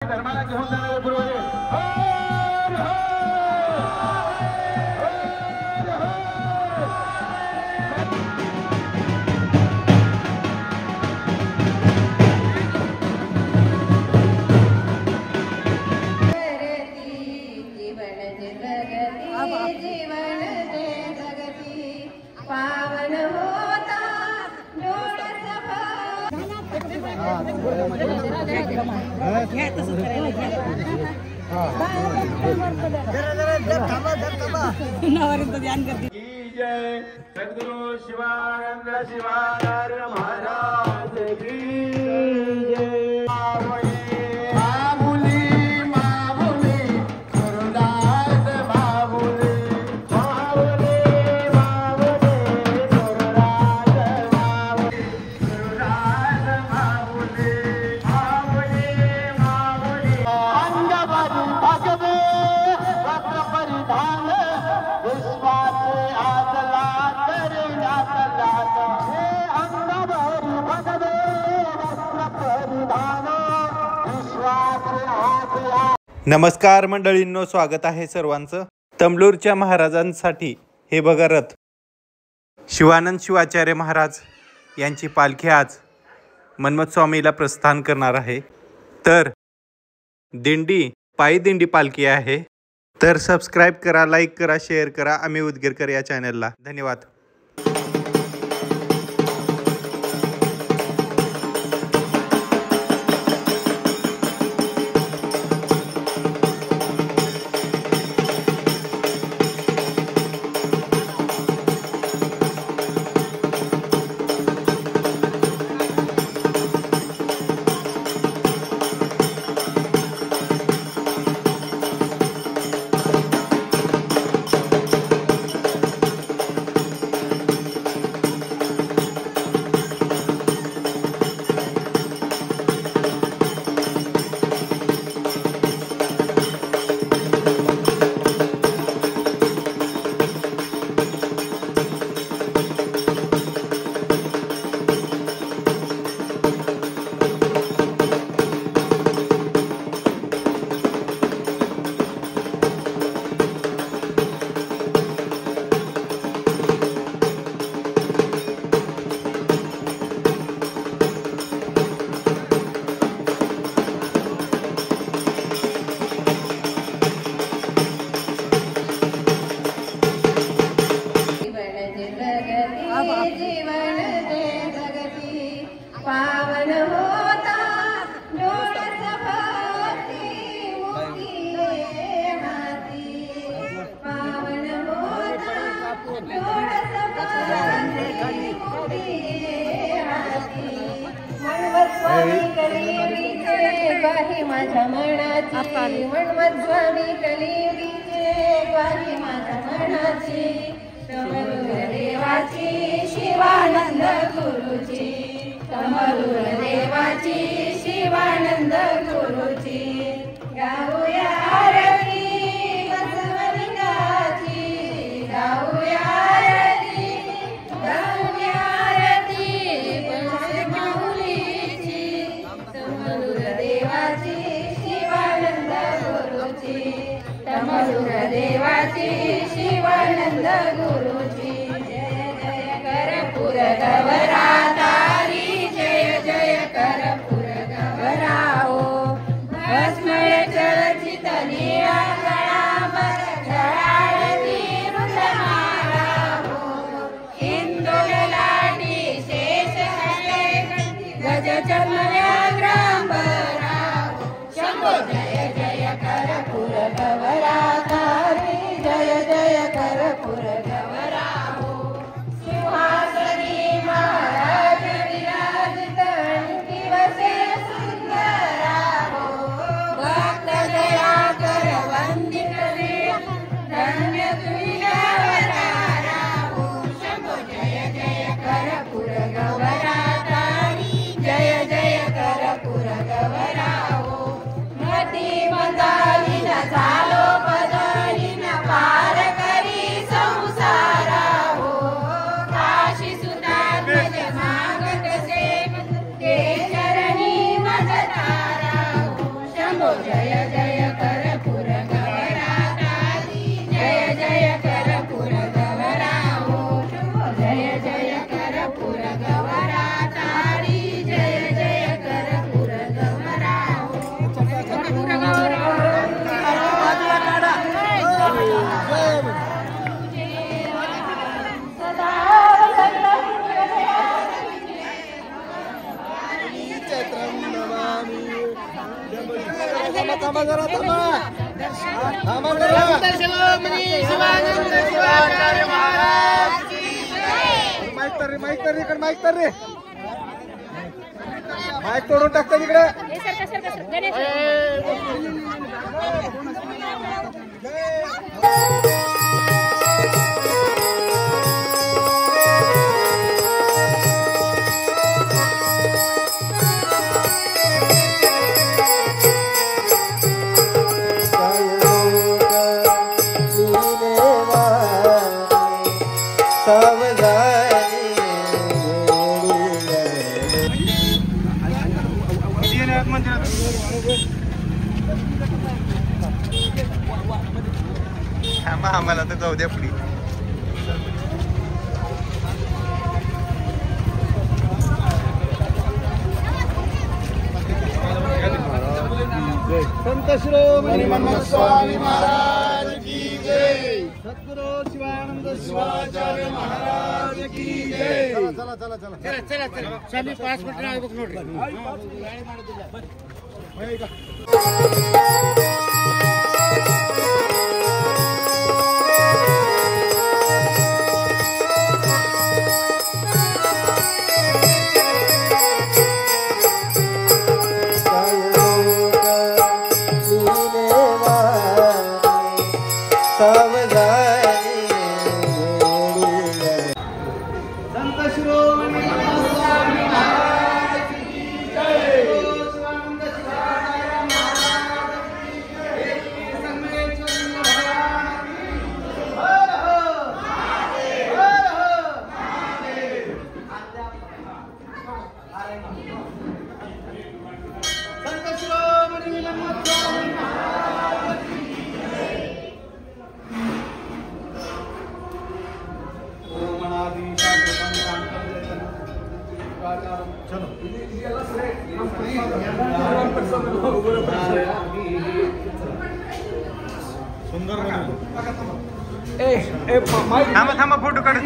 धर्माला घेऊन जाणारे गुरुवारे हर पावन होता जय सद्गुरु शिवानंद शिवानंद महाराज की जय। मामुली मामुली गुरुदास मामुली मामुली मामुली गुरुदास मामुली गुरुदास मामुली मामुली मामुली अंगवरी भगवे वस्त्र परिधान विश्वास आतला करण्यात हे अंगवरी भगवे वस्त्र परिधान विश्वास आतला। नमस्कार मंडळींनो, स्वागत आहे सर्वांचं। तमलूरच्या महाराजांसाठी हे बघा रथ। शिवानंद शिवाचार्य महाराज यांची पालखी आज मन्मथ स्वामीला प्रस्थान करणार आहे। तर दिंडी पायी दिंडी पालखी आहे। तर सबस्क्राईब करा, लाईक करा, शेअर करा आम्ही उदगीरकर या चॅनलला। धन्यवाद। पावन होता डोळस भक्ती मुक्ती हाती पावन होता डोळस भक्ती मुक्ती हाती मन्मथ स्वामी कलियुगीचे ग्वाही माझ्या मनाची मन्मथ स्वामी कलियुगीचे ग्वाही माझ्या मनाची तमलूर देवाची शिवानंद गुरुची तमलूर देवाची शिवानंद गुरुची गाऊया आरती बसवलिंगाची गाऊया आरती गाऊया आरती पंचमाऊलीची तमलूर देवाची शिवानंद गुरुची तमलूर देवाची शिवानंद गुरुची जय जय कर्पूर गौरा तारी जय जय कर्पूर गौराओ भस्मय चर्चित निळा गळावर झळाळती वृंदमाला हो इंदोल लाटी शेष गज चर्मव्याघ्रांबरा शंभो जय जय कर्पूर गौरा तारी जय जय कर्पूर गौरा हो सिंहासनी महाराज विराजित दिवसे सुंदरा हो भक्त दया कर वंदित धन्य तुझ्यावरा हो शंभो जय जय कर्पूर गौरा तारी जय जय कर्पूर गौरा हो मती मंदालीन झालो पदरीन पार करी संसारा हो काशी सुतात्मज मागत सेव ते चरणी मज तारा हो शंभो जय जय कर्पूर गौरा तारी जय जय कर्पूर गौरा हो शंभो जय जय कर्पूर गौरा तारी जय जय कर्पूर गौरा हो कर्पूर गौरा सदा थांबा जरा थांबा जरा शिवानंद शिवाचार्य महाराज की जय माईक तर इकडे माईक तोडून टाकता तिकडे आम्हाला तर जाऊ द्या पुढे संत शिरोमणी मनमथ स्वामी महाराज की जय सद्गुरु शिवानंद शिवाचार्य महाराज की जय चला चला चला चला चला चला 5 मिनिट ಆಗಬೇಕು ನೋಡ್ರಿ संत शिरोमणी स्वामी महाराज की जय शिवानंद शिवाचार्य महाराज की जय संगमेश्वर भगवान की हर हर महादेव हर हर महादेव संत शिरोमणी मनमथ स्वामी महाराज की जय थांबा थांबा फोटो काढ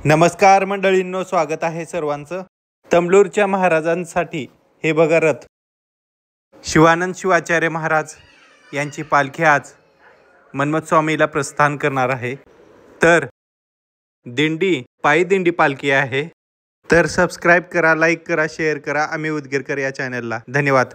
नमस्कार मंडळींनो, स्वागत आहे सर्वांचं. तमलूरच्या महाराजांसाठी हे बघा रथ. शिवानंद शिवाचार्य महाराज यांची पालखी आज मनमथ स्वामीला प्रस्थान करणार आहे. तर दिंडी पायी दिंडी पालखी आहे. तर सबस्क्राईब करा, लाईक करा, शेअर करा अमित उदगीरकर या चॅनलला. धन्यवाद.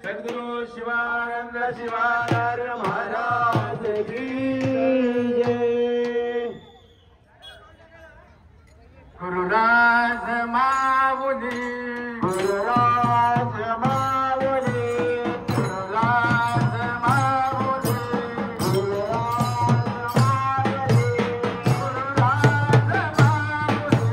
सद्गुरु शिवानंद शिवाचार्य महाराज की जय। गुरुराज माऊली गुरुराज माऊली गुरुराज माऊली गुरुराज माऊली गुरुराज माऊली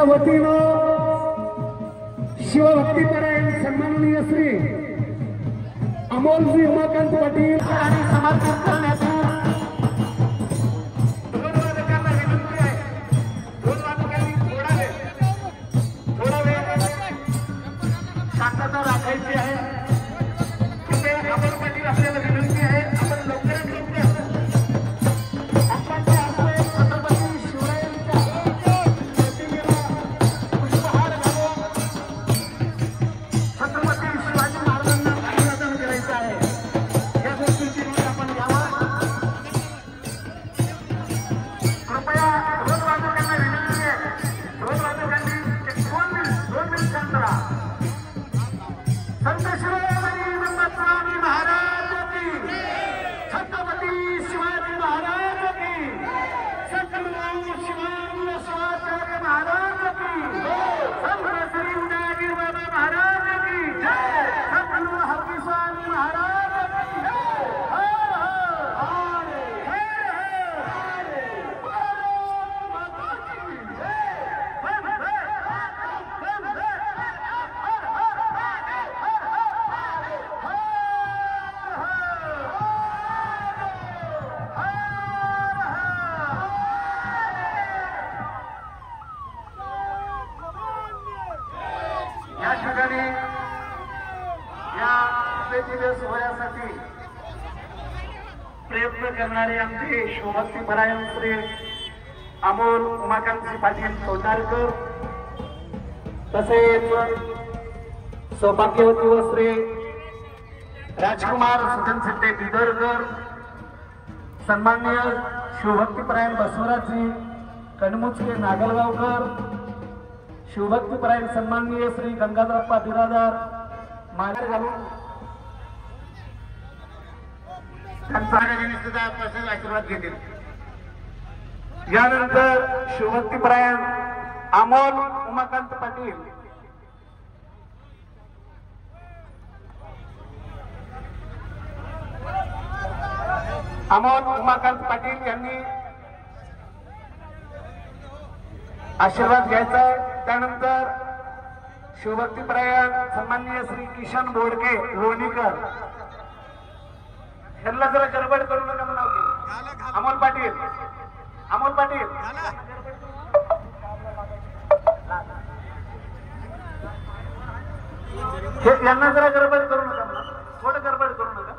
वतीनं शिवभक्तीपरायण सन्माननीय श्री अमोलजी उमाकांत पाटील आणि समर्पित करण्यात थोडा वेळ शांतता राखायची आहे. अमोल पाटील आपल्याला विनंती आहे आपण लवकरात लवकर सोहळ्यासाठी प्रयत्न करणारे आमचे शिवभक्तीपरायण श्री अमोल उमाकांतजी पाटील तोंडारकर तसेच सौभाग्यवती व श्री राजकुमार सुधन सिद्धे बिदरकर सन्माननीय शिवभक्तीपरायण बसवराजजी कणमुचके नागलगावकर शिवभक्तीपरायण सन्माननीय श्री गंगाधरप्पा बिरादार मागे घालून त्यांचा आशीर्वाद घेतील. यानंतर शिवभक्तीपरायण अमोल उमाकांत पाटील यांनी आशीर्वाद घ्यायचा आहे. त्यानंतर शिवभक्तीपरायण सन्माननीय श्री किशन बोडके लोणीकर यांना जरा गडबड करू नका म्हणावं. अमोल पाटील यांना जरा गडबड करू नका म्हणा, थोडं गडबड करू नका.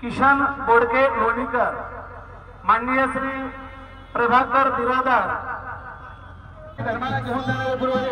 किशन बोडके लोणीकर माननीय श्री प्रभाकर बिरादार धर्माला घेऊन जाणारे गुरुवारी